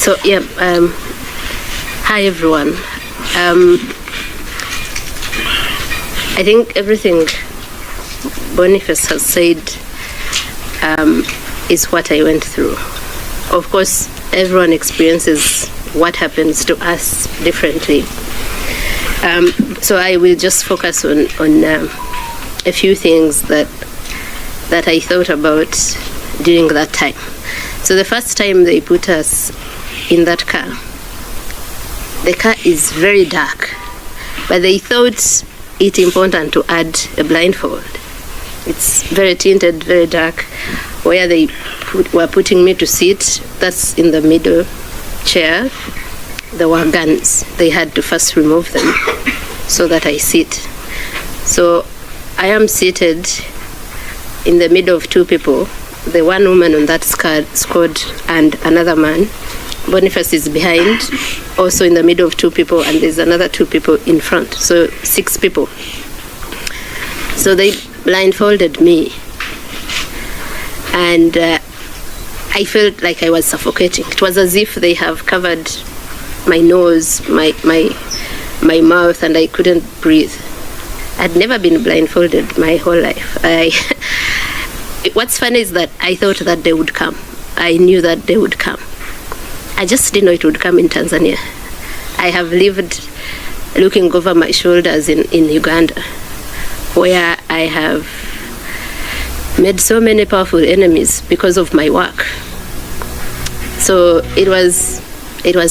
So yeah, hi everyone. I think everything Boniface has said is what I went through. Of course, everyone experiences what happens to us differently. So I will just focus on a few things that I thought about during that time. So the first time they put us in that car, the car is very dark, but they thought it important to add a blindfold. It's very tinted, very dark. Where they were putting me to sit, that's in the middle chair, there were guns. They had to first remove them so that I sit. So I am seated in the middle of two people. The one woman on that squad and another man. Boniface is behind, also in the middle of two people, and there's another two people in front, so 6 people. So they blindfolded me, and I felt like I was suffocating. It was as if they have covered my nose, my mouth, and I couldn't breathe. I'd never been blindfolded my whole life. What's funny is that I thought that they would come. I knew that they would come. I just didn't know it would come in Tanzania. I have lived looking over my shoulders in Uganda, where I have made so many powerful enemies because of my work. So it was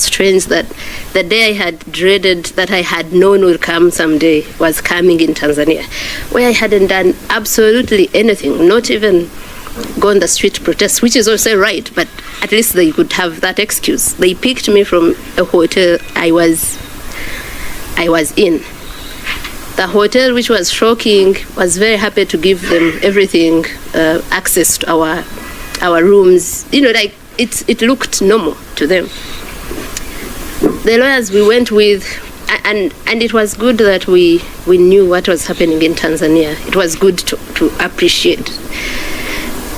strange that the day I had dreaded, that I had known would come someday, was coming in Tanzania, where I hadn't done absolutely anything, not even go on the street protest, which is also right, but at least they could have that excuse. They picked me from a hotel I was in. The hotel, which was shocking, was very happy to give them everything, access to our rooms. You know, like it looked normal to them. The lawyers we went with, and it was good that we knew what was happening in Tanzania. It was good to appreciate,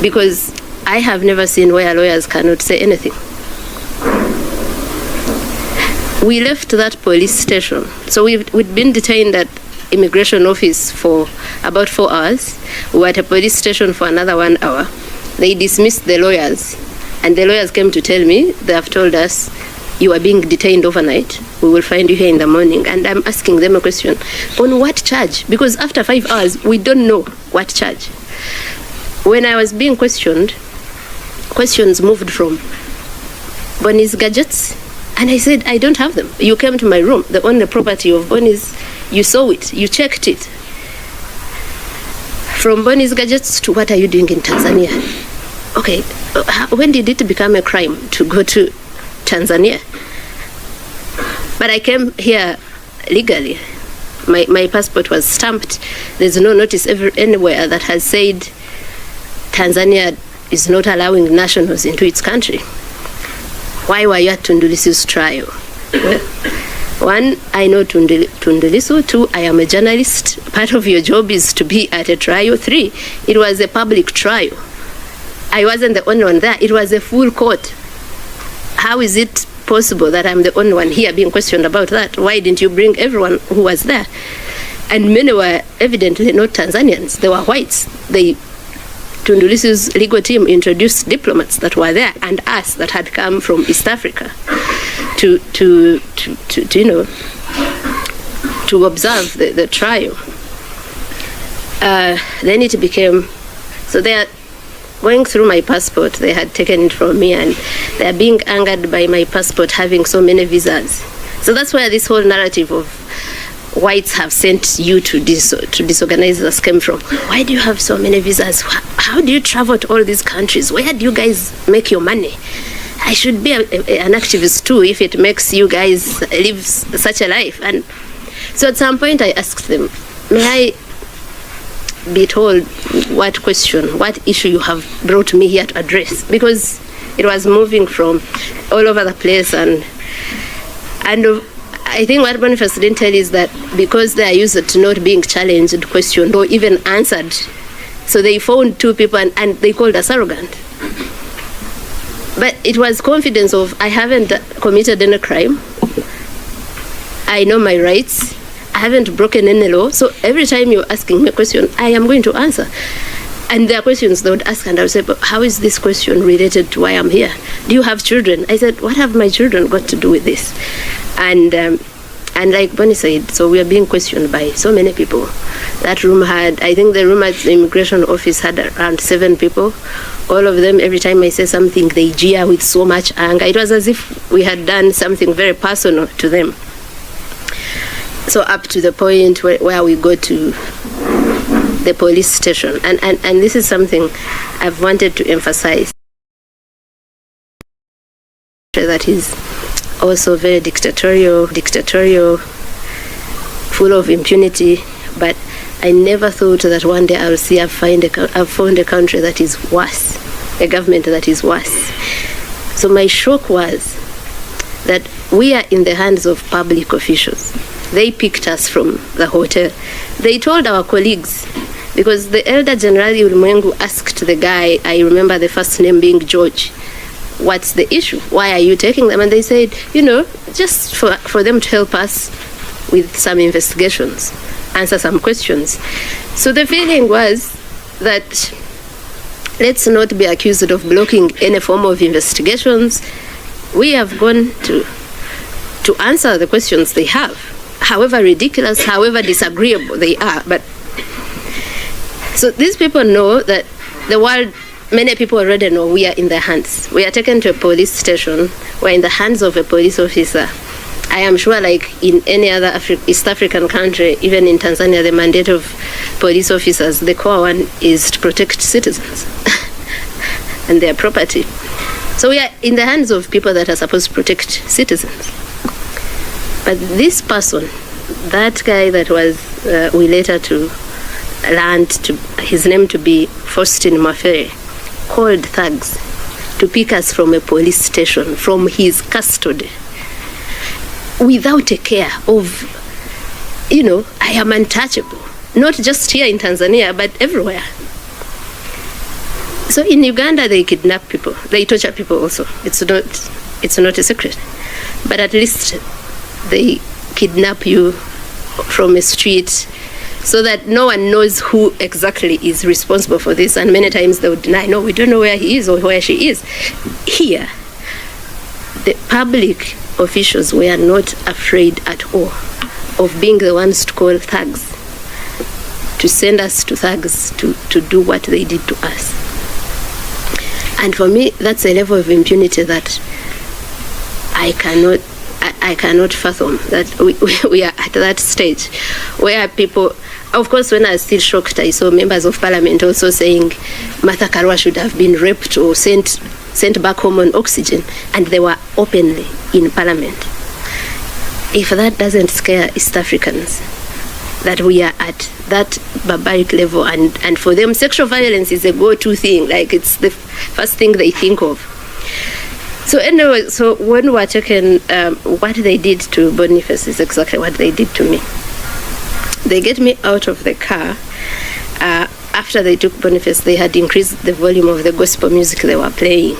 because I have never seen where lawyers cannot say anything. We left that police station. So we'd been detained at immigration office for about 4 hours. We were at a police station for another 1 hour. They dismissed the lawyers, and the lawyers came to tell me, they have told us, you are being detained overnight. We will find you here in the morning. And I'm asking them a question, on what charge? Because after 5 hours, we don't know what charge. When I was being questioned, questions moved from Bonnie's gadgets, and I said, I don't have them. You came to my room, the only property of Bonnie's, you saw it, you checked it. From Bonnie's gadgets to what are you doing in Tanzania? Okay, when did it become a crime to go to Tanzania? But I came here legally. My passport was stamped. There's no notice anywhere that has said Tanzania is not allowing nationals into its country. Why were you at Tundu Lissu's trial? Well, 1, I know Tundu Lissu. 2, I am a journalist. Part of your job is to be at a trial. 3, it was a public trial. I wasn't the only one there. It was a full court. How is it possible that I'm the only one here being questioned about that? Why didn't you bring everyone who was there? And many were evidently not Tanzanians. They were whites. Tundu Lissu's legal team introduced diplomats that were there and us that had come from East Africa to observe the trial. Then it became, so they are going through my passport. They had taken it from me, and they are being angered by my passport having so many visas. So that's where this whole narrative of whites have sent you to disorganize us came from. Why do you have so many visas? How do you travel to all these countries? Where do you guys make your money? I should be an activist too if it makes you guys live such a life. And so at some point I asked them, may I be told what question, what issue you have brought me here to address? Because it was moving from all over the place, and I think what Boniface didn't tell is that because they are used to not being challenged, questioned, or even answered, so they found 2 people and they called us arrogant. But it was confidence of, I haven't committed any crime. I know my rights. I haven't broken any law. So every time you're asking me a question, I am going to answer. And there are questions they would ask, and I would say, but how is this question related to why I'm here? Do you have children? I said, what have my children got to do with this? And like Bonnie said, so we are being questioned by so many people. That room had, I think the room at the immigration office had around 7 people. All of them, every time I say something, they jeer with so much anger. It was as if we had done something very personal to them. So up to the point where we go to the police station. And this is something I've wanted to emphasize. That is also very dictatorial, full of impunity. But I never thought that one day I'll see I've found a country that is worse, a government that is worse. So my shock was that we are in the hands of public officials. They picked us from the hotel. They told our colleagues, because the Elder General Ulimwengu asked the guy, I remember the first name being George, what's the issue? Why are you taking them? And they said, just for them to help us with some investigations, answer some questions. So the feeling was that let's not be accused of blocking any form of investigations. We have gone to answer the questions they have, however ridiculous, however disagreeable they are. But so these people know that the world, many people already know we are in their hands. We are taken to a police station. We're in the hands of a police officer. I am sure, like in any other East African country, even in Tanzania, the mandate of police officers, the core one, is to protect citizens and their property. So we are in the hands of people that are supposed to protect citizens. But this person, that guy that was, we later to learned his name to be Faustin Mafere, called thugs to pick us from a police station, from his custody, without a care of, I am untouchable. Not just here in Tanzania, but everywhere. So in Uganda, they kidnap people. They torture people also. It's not a secret. But at least they kidnap you from a street so that no one knows who exactly is responsible for this. And many times they would deny, no, we don't know where he is or where she is. Here, the public officials were not afraid at all of being the ones to call thugs, to send us to thugs to do what they did to us. And for me, that's a level of impunity that I cannot fathom, that we are at that stage where people, of course, when I was still shocked, I saw members of parliament also saying Martha Karua should have been raped or sent back home on oxygen, and they were openly in parliament. If that doesn't scare East Africans, that we are at that barbaric level, and for them sexual violence is a go-to thing, like it's the first thing they think of. So anyway, so when we were taken, what they did to Boniface is exactly what they did to me. They get me out of the car. After they took Boniface, they had increased the volume of the gospel music they were playing.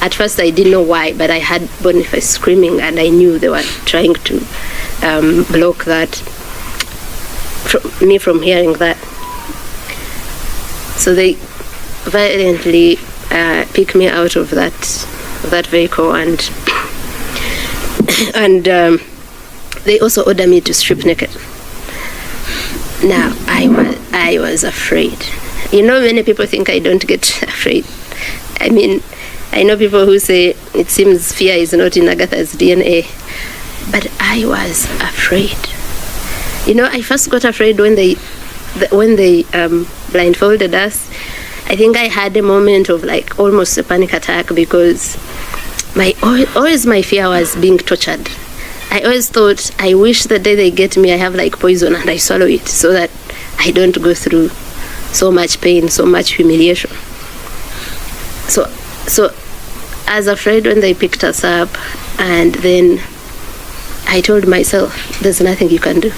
At first, I didn't know why, but I had Boniface screaming, and I knew they were trying to block that, me from hearing that. So they violently picked me out of that vehicle, and they also ordered me to strip naked. Now, I was afraid. Many people think I don't get afraid. I mean, I know people who say it seems fear is not in Agatha's DNA, but I was afraid. I first got afraid when they blindfolded us. I think I had a moment of like almost a panic attack, because always my fear was being tortured. I always thought, I wish the day they get me, I have like poison and I swallow it so that I don't go through so much pain, so much humiliation. So I was afraid when they picked us up, and then I told myself, there's nothing you can do.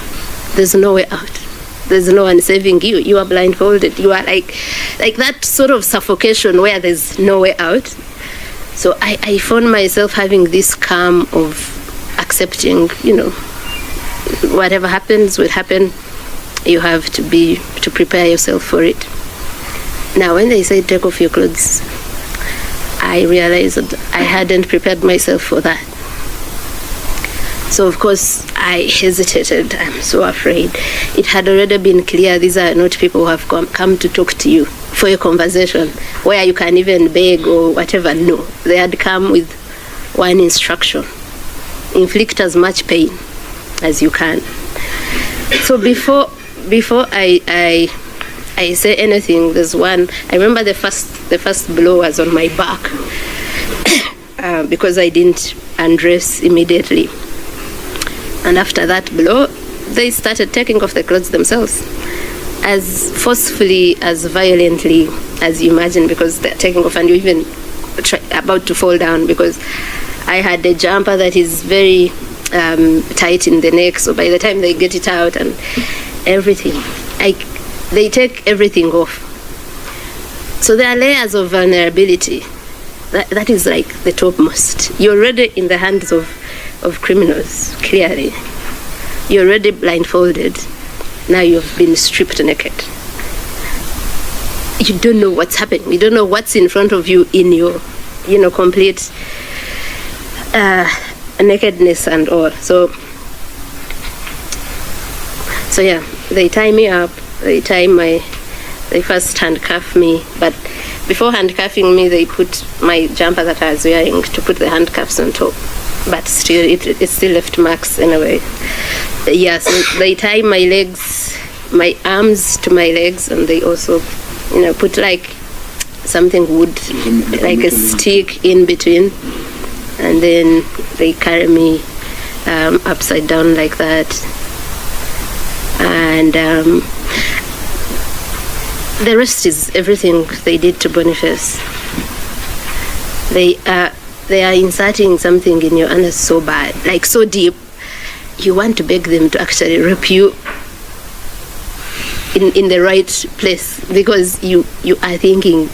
There's no way out. There's no one saving you. You are blindfolded. You are like that sort of suffocation where there's no way out. So I found myself having this calm of accepting, whatever happens will happen. You have to prepare yourself for it. Now, when they say take off your clothes, I realized that I hadn't prepared myself for that. So, of course, I hesitated. I'm so afraid. It had already been clear these are not people who have come to talk to you for a conversation where you can even beg or whatever. No, they had come with one instruction: inflict as much pain as you can. So before I say anything, there's one. I remember the first blow was on my back because I didn't undress immediately. And after that blow, they started taking off the clothes themselves, as forcefully, as violently as you imagine, because they're taking off and you're even about to fall down, because I had a jumper that is very tight in the neck, so by the time they get it out and everything, they take everything off. So there are layers of vulnerability. That is like the topmost. You're already in the hands of criminals, clearly. You're already blindfolded. Now you've been stripped naked. You don't know what's happening. You don't know what's in front of you in your, complete nakedness and all. So yeah, they tie me up. They first handcuff me, but before handcuffing me, they put my jumper that I was wearing to put the handcuffs on top. But still, it still left marks anyway. Yeah, so they tie my legs, my arms to my legs, and they also, put like something wood, like a stick in between, and then they carry me upside down like that. And the rest is everything they did to Boniface. They are inserting something in your anus so bad, like so deep, you want to beg them to actually rape you in the right place, because you are thinking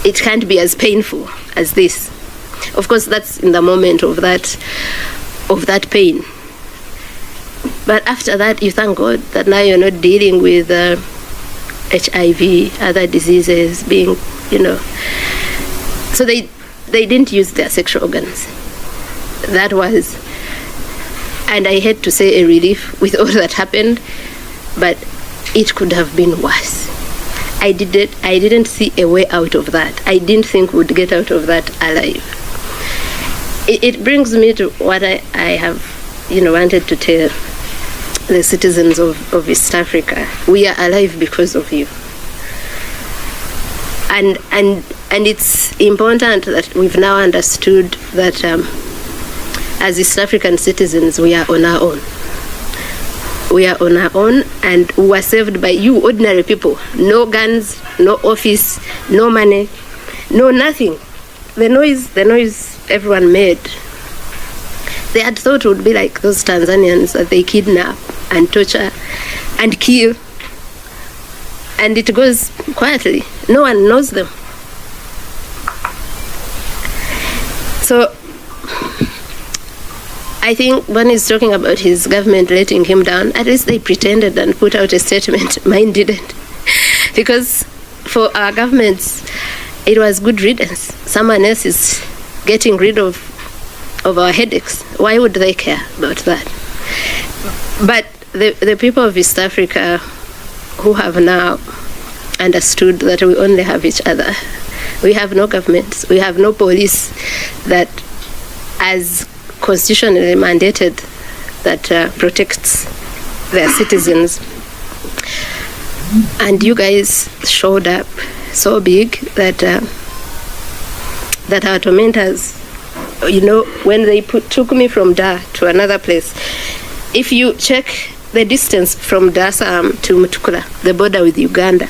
it can't be as painful as this. Of course, that's in the moment of that pain. But after that, you thank God that now you're not dealing with HIV, other diseases, being, So they didn't use their sexual organs. That was, and I hate to say, a relief with all that happened, but it could have been worse. I didn't see a way out of that. I didn't think we'd get out of that alive. It brings me to what I have, wanted to tell the citizens of East Africa. We are alive because of you. And it's important that we've now understood that as East African citizens, we are on our own. We are on our own, and we were saved by you, ordinary people. No guns, no office, no money, no nothing. The noise everyone made. They had thought it would be like those Tanzanians that they kidnap and torture and kill. And it goes quietly. No one knows them. So I think when he's talking about his government letting him down, at least they pretended and put out a statement. Mine didn't. Because for our governments, it was good riddance. Someone else is getting rid of our headaches. Why would they care about that? But the people of East Africa who have now understood that we only have each other. We have no governments. We have no police that, as constitutionally mandated, that protects their citizens. And you guys showed up so big that our tormentors, when they took me from Dar to another place, if you check the distance from Dar es Salaam to Mutukula, the border with Uganda,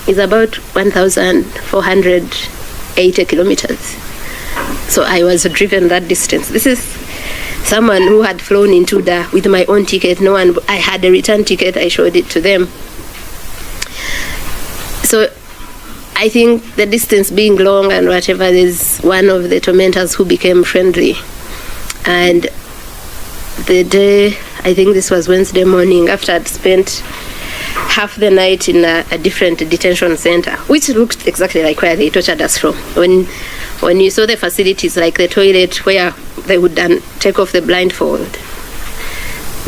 is about 1,480 kilometers. So I was driven that distance. This is someone who had flown into Dar with my own ticket. I had a return ticket. I showed it to them. So I think the distance being long and whatever, there's one of the tormentors who became friendly. And the day, I think this was Wednesday morning, after I'd spent half the night in a different detention center, which looked exactly like where they tortured us from. When you saw the facilities, like the toilet where they would take off the blindfold,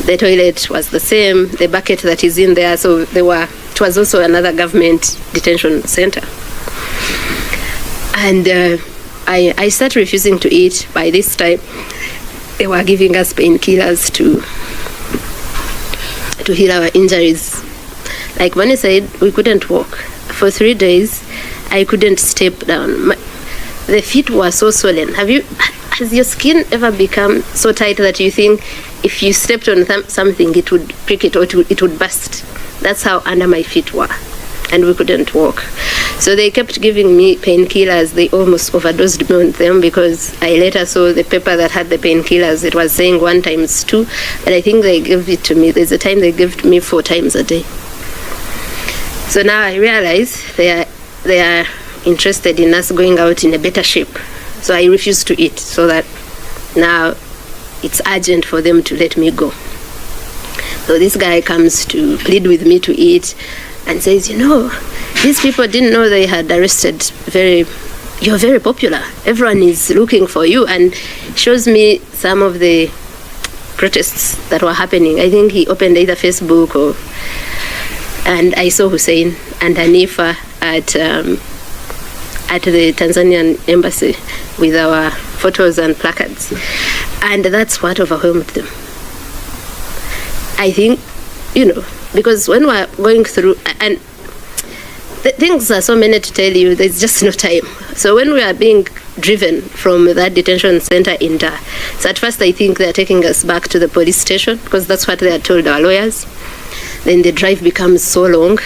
the toilet was the same, the bucket that is in there, so it was also another government detention center. And I started refusing to eat. By this time, they were giving us painkillers to heal our injuries. Like when I said, we couldn't walk. For 3 days, I couldn't step down. The feet were so swollen. Has your skin ever become so tight that you think if you stepped on something, it would prick it or it would burst? That's how under my feet were. And we couldn't walk. So they kept giving me painkillers. They almost overdosed me on them, because I later saw the paper that had the painkillers. It was saying 1 times 2, and I think they gave it to me. There's a time they gave it to me 4 times a day. So now I realize they are interested in us going out in a better shape. So I refuse to eat, so that now it's urgent for them to let me go. So this guy comes to plead with me to eat and says, these people didn't know they had arrested you're very popular. Everyone is looking for you, and shows me some of the protests that were happening. I think he opened either Facebook and I saw Hussein and Hanifa at the Tanzanian embassy with our photos and placards. And that's what overwhelmed them. I think, because when we're going through, and the things are so many to tell you, there's just no time. So when we are being driven from that detention center in Dar, so at first I think they're taking us back to the police station, because that's what they had told our lawyers. Then the drive becomes so long.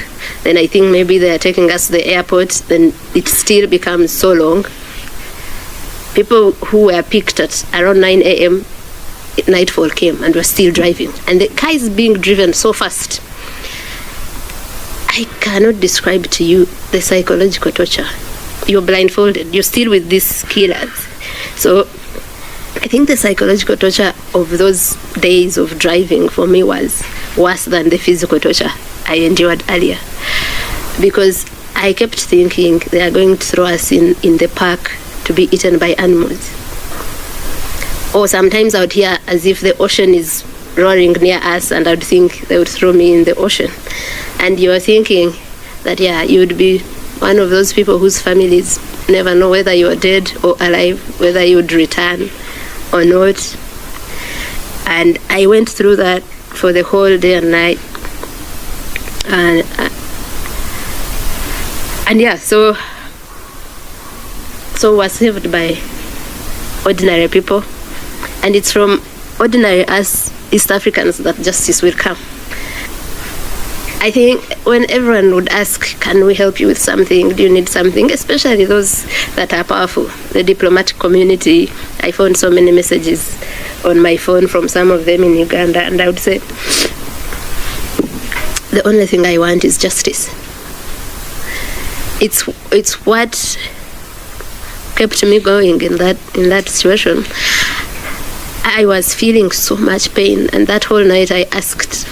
Then I think maybe they are taking us to the airport. Then it still becomes so long. People who were picked at around 9 a.m., nightfall came and were still driving. And the car is being driven so fast. I cannot describe to you the psychological torture. You're blindfolded. You're still with these killers. So I think the psychological torture of those days of driving for me was worse than the physical torture I endured earlier. Because I kept thinking they are going to throw us in the park to be eaten by animals. Or sometimes I would hear as if the ocean is roaring near us, and I would think they would throw me in the ocean. And you are thinking that, you would be one of those people whose families never know whether you are dead or alive, whether you would return or not. And I went through that for the whole day and night. So we're saved by ordinary people. And it's from ordinary us East Africans that justice will come. I think when everyone would ask, can we help you with something? Do you need something? Especially those that are powerful. The diplomatic community, I found so many messages on my phone from some of them in Uganda, and I would say, the only thing I want is justice. It's what kept me going in that situation. I was feeling so much pain, and that whole night I asked,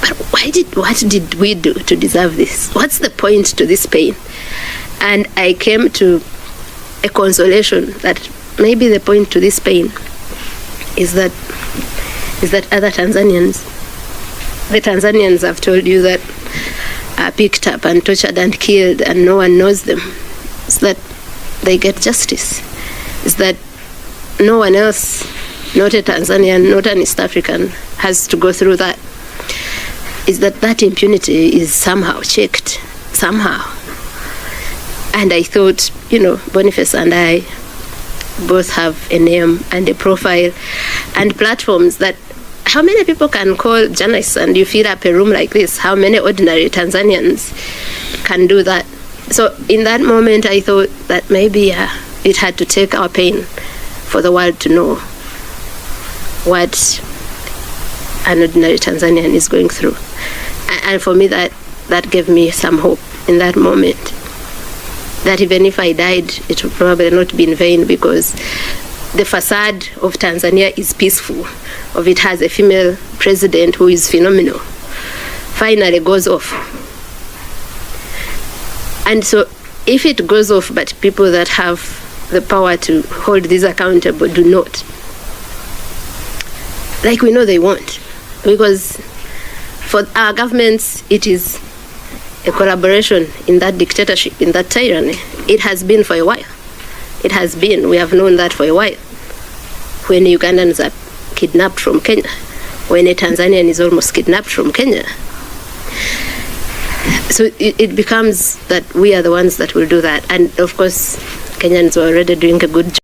but what did we do to deserve this? What's the point to this pain? And I came to a consolation that maybe the point to this pain is that other Tanzanians, the Tanzanians have told you that are picked up and tortured and killed and no one knows them, is that they get justice. Is that no one else, not a Tanzanian, not an East African, has to go through that. Is that impunity is somehow checked, somehow. And I thought, Boniface and I both have a name and a profile and platforms that, how many people can call journalists and you fill up a room like this? How many ordinary Tanzanians can do that? So in that moment, I thought that maybe it had to take our pain for the world to know what an ordinary Tanzanian is going through. And for me, that gave me some hope in that moment. that even if I died, it would probably not be in vain, because the facade of Tanzania is peaceful. Of it has a female president who is phenomenal. Finally goes off. And so if it goes off, but people that have the power to hold these accountable do not, like we know they won't, because for our governments, it is a collaboration in that dictatorship, in that tyranny. It has been for a while. It has been. We have known that for a while. When Ugandans are kidnapped from Kenya, when a Tanzanian is almost kidnapped from Kenya. So it becomes that we are the ones that will do that. And of course, Kenyans are already doing a good job.